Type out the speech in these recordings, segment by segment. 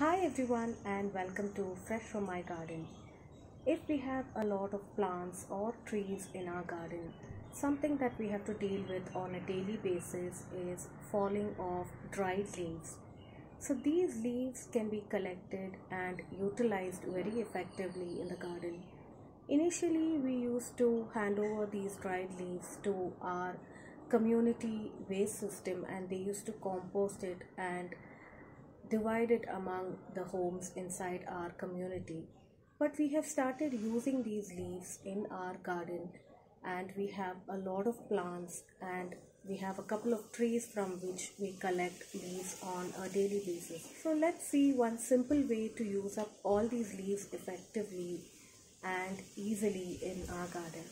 Hi everyone and welcome to Fresh from My Garden. If we have a lot of plants or trees in our garden, something that we have to deal with on a daily basis is falling of dried leaves. So these leaves can be collected and utilized very effectively in the garden. Initially, we used to hand over these dried leaves to our community waste system and they used to compost it and divide it among the homes inside our community. But we have started using these leaves in our garden and we have a lot of plants and we have a couple of trees from which we collect leaves on a daily basis. So let's see one simple way to use up all these leaves effectively and easily in our garden.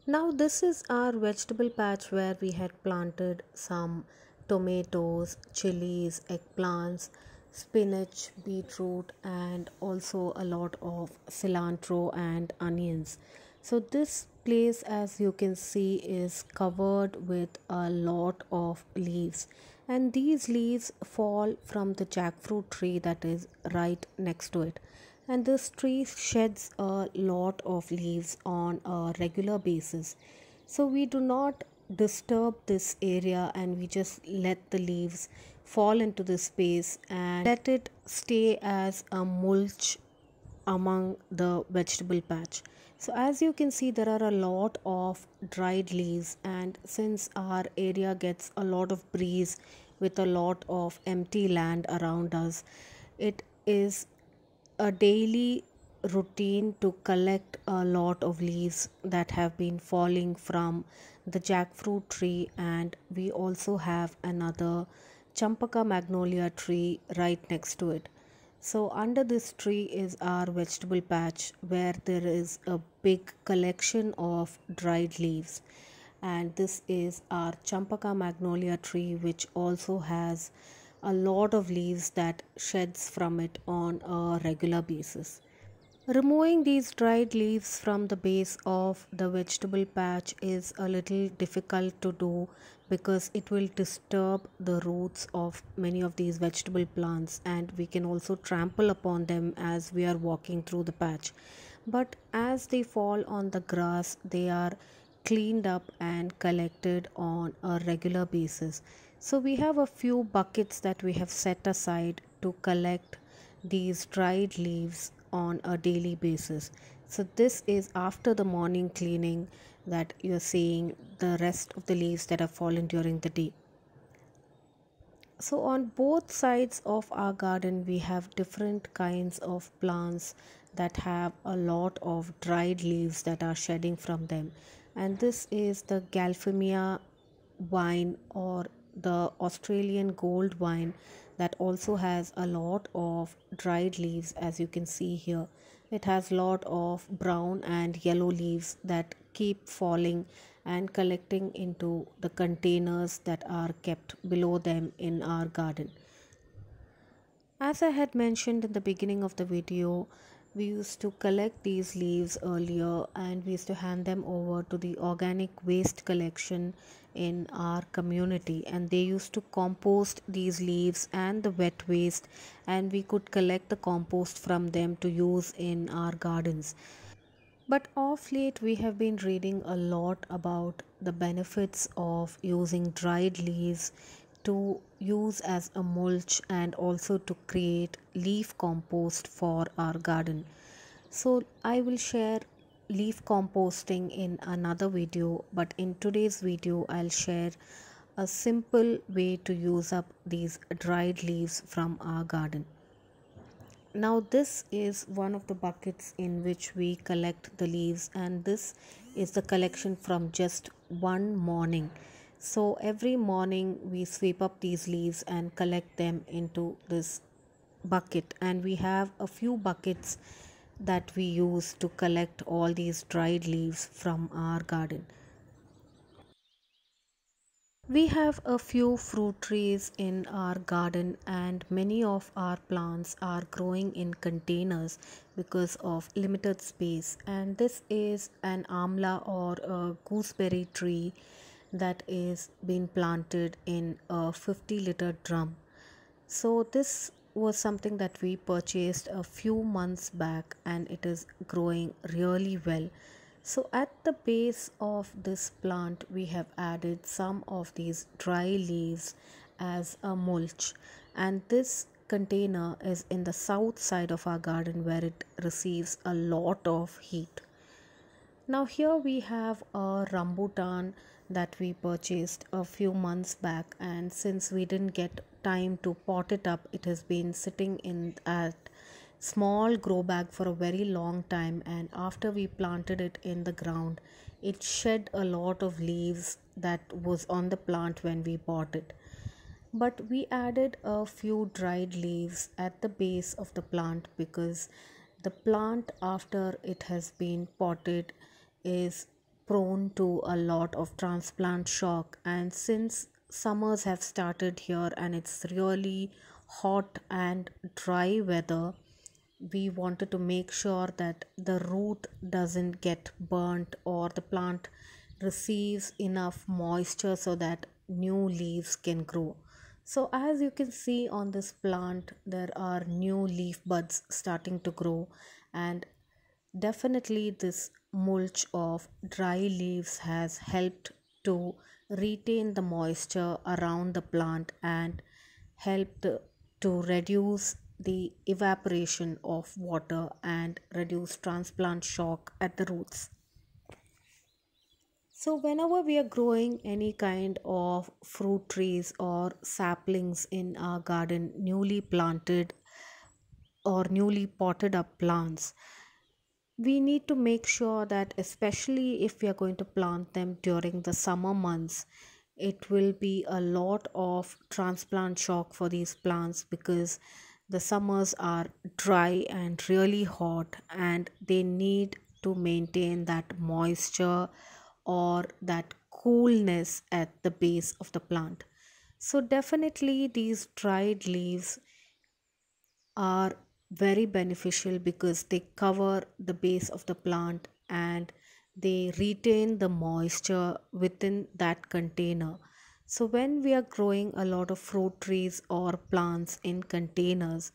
Now this is our vegetable patch where we had planted some tomatoes, chilies, eggplants, spinach, beetroot and also a lot of cilantro and onions. So this place, as you can see, is covered with a lot of leaves, and these leaves fall from the jackfruit tree that is right next to it, and this tree sheds a lot of leaves on a regular basis. So we do not disturb this area and we just let the leaves fall into this space and let it stay as a mulch among the vegetable patch. So as you can see, there are a lot of dried leaves, and since our area gets a lot of breeze with a lot of empty land around us, it is a daily routine to collect a lot of leaves that have been falling from the jackfruit tree. And we also have another champaka magnolia tree right next to it. So under this tree is our vegetable patch where there is a big collection of dried leaves, and this is our champaka magnolia tree which also has a lot of leaves that sheds from it on a regular basis. Removing these dried leaves from the base of the vegetable patch is a little difficult to do because it will disturb the roots of many of these vegetable plants, and we can also trample upon them as we are walking through the patch. But as they fall on the grass, they are cleaned up and collected on a regular basis. So we have a few buckets that we have set aside to collect these dried leaves on a daily basis. So this is after the morning cleaning that you're seeing the rest of the leaves that have fallen during the day. So on both sides of our garden we have different kinds of plants that have a lot of dried leaves that are shedding from them, and this is the Galphemia vine or the Australian gold vine that also has a lot of dried leaves. As you can see here, it has lot of brown and yellow leaves that keep falling and collecting into the containers that are kept below them in our garden. As I had mentioned in the beginning of the video, we used to collect these leaves earlier and we used to hand them over to the organic waste collection in our community, and they used to compost these leaves and the wet waste, and we could collect the compost from them to use in our gardens. But of late, we have been reading a lot about the benefits of using dried leaves to use as a mulch and also to create leaf compost for our garden. So, I will share leaf composting in another video, but in today's video, I'll share a simple way to use up these dried leaves from our garden. Now this is one of the buckets in which we collect the leaves, and this is the collection from just one morning. So every morning we sweep up these leaves and collect them into this bucket, and we have a few buckets that we use to collect all these dried leaves from our garden. We have a few fruit trees in our garden, and many of our plants are growing in containers because of limited space. And this is an amla or a gooseberry tree that is being planted in a 50-liter drum. So, this was something that we purchased a few months back, and it is growing really well. So, at the base of this plant, we have added some of these dry leaves as a mulch, and this container is in the south side of our garden where it receives a lot of heat. Now, here we have a rambutan that we purchased a few months back, and since we didn't get time to pot it up, it has been sitting in a small grow bag for a very long time. And after we planted it in the ground, it shed a lot of leaves that was on the plant when we bought it. But we added a few dried leaves at the base of the plant because the plant, after it has been potted, is prone to a lot of transplant shock. And since summers have started here and it's really hot and dry weather, we wanted to make sure that the root doesn't get burnt or the plant receives enough moisture so that new leaves can grow. So, as you can see on this plant, there are new leaf buds starting to grow, and definitely this mulch of dry leaves has helped to retain the moisture around the plant and helped to reduce the evaporation of water and reduce transplant shock at the roots. So, whenever we are growing any kind of fruit trees or saplings in our garden, newly planted or newly potted up plants, we need to make sure that, especially if we are going to plant them during the summer months, it will be a lot of transplant shock for these plants because the summers are dry and really hot, and they need to maintain that moisture or that coolness at the base of the plant. So definitely these dried leaves are very beneficial because they cover the base of the plant and they retain the moisture within that container. So, when we are growing a lot of fruit trees or plants in containers,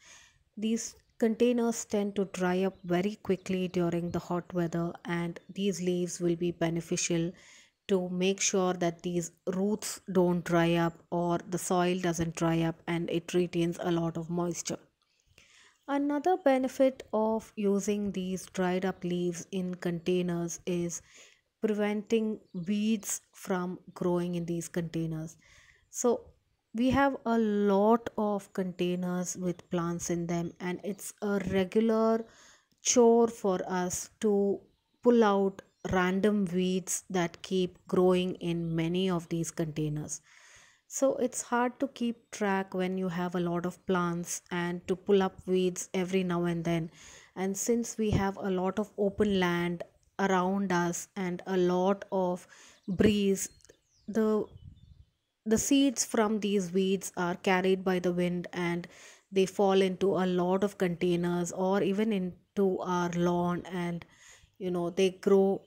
these containers tend to dry up very quickly during the hot weather, and these leaves will be beneficial to make sure that these roots don't dry up or the soil doesn't dry up and it retains a lot of moisture. Another benefit of using these dried up leaves in containers is preventing weeds from growing in these containers. So, we have a lot of containers with plants in them, and it's a regular chore for us to pull out random weeds that keep growing in many of these containers. So it's hard to keep track when you have a lot of plants and to pull up weeds every now and then. And since we have a lot of open land around us and a lot of breeze, the the seeds from these weeds are carried by the wind and they fall into a lot of containers or even into our lawn, and they grow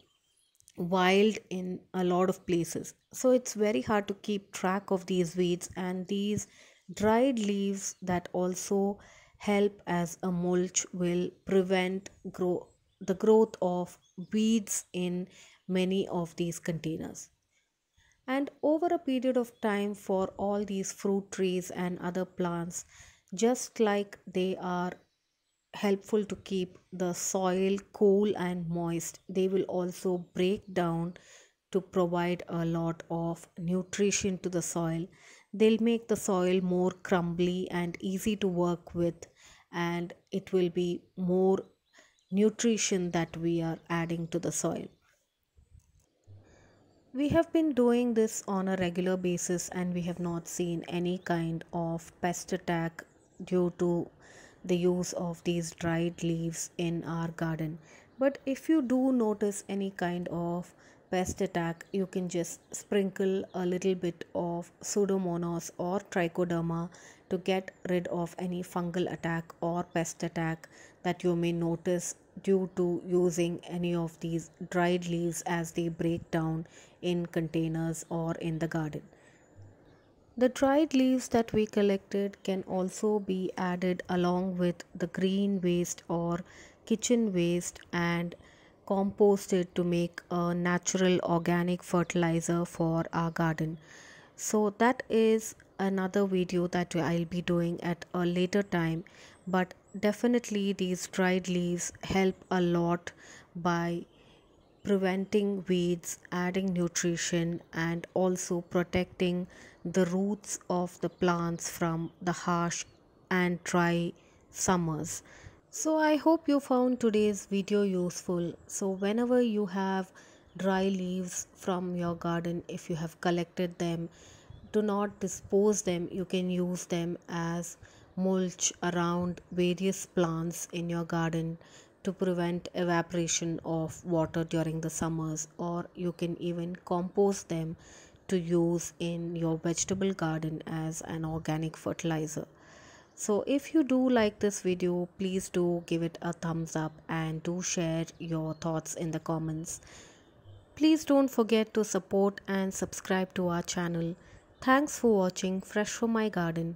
wild in a lot of places. So it's very hard to keep track of these weeds, and these dried leaves that also help as a mulch will prevent the growth of weeds in many of these containers. And over a period of time, for all these fruit trees and other plants, just like they are helpful to keep the soil cool and moist, they will also break down to provide a lot of nutrition to the soil. They'll make the soil more crumbly and easy to work with, and it will be more nutrition that we are adding to the soil. We have been doing this on a regular basis and we have not seen any kind of pest attack due to the use of these dried leaves in our garden. But if you do notice any kind of pest attack, you can just sprinkle a little bit of pseudomonas or trichoderma to get rid of any fungal attack or pest attack that you may notice due to using any of these dried leaves as they break down in containers or in the garden. The dried leaves that we collected can also be added along with the green waste or kitchen waste and composted to make a natural organic fertilizer for our garden. So that is another video that I'll be doing at a later time, but definitely these dried leaves help a lot by preventing weeds, adding nutrition, and also protecting the roots of the plants from the harsh and dry summers. So I hope you found today's video useful. So whenever you have dry leaves from your garden, if you have collected them, do not dispose them. You can use them as mulch around various plants in your garden to prevent evaporation of water during the summers, or you can even compost them to use in your vegetable garden as an organic fertilizer. So if you do like this video, please do give it a thumbs up and do share your thoughts in the comments. Please don't forget to support and subscribe to our channel. Thanks for watching Fresh from My Garden.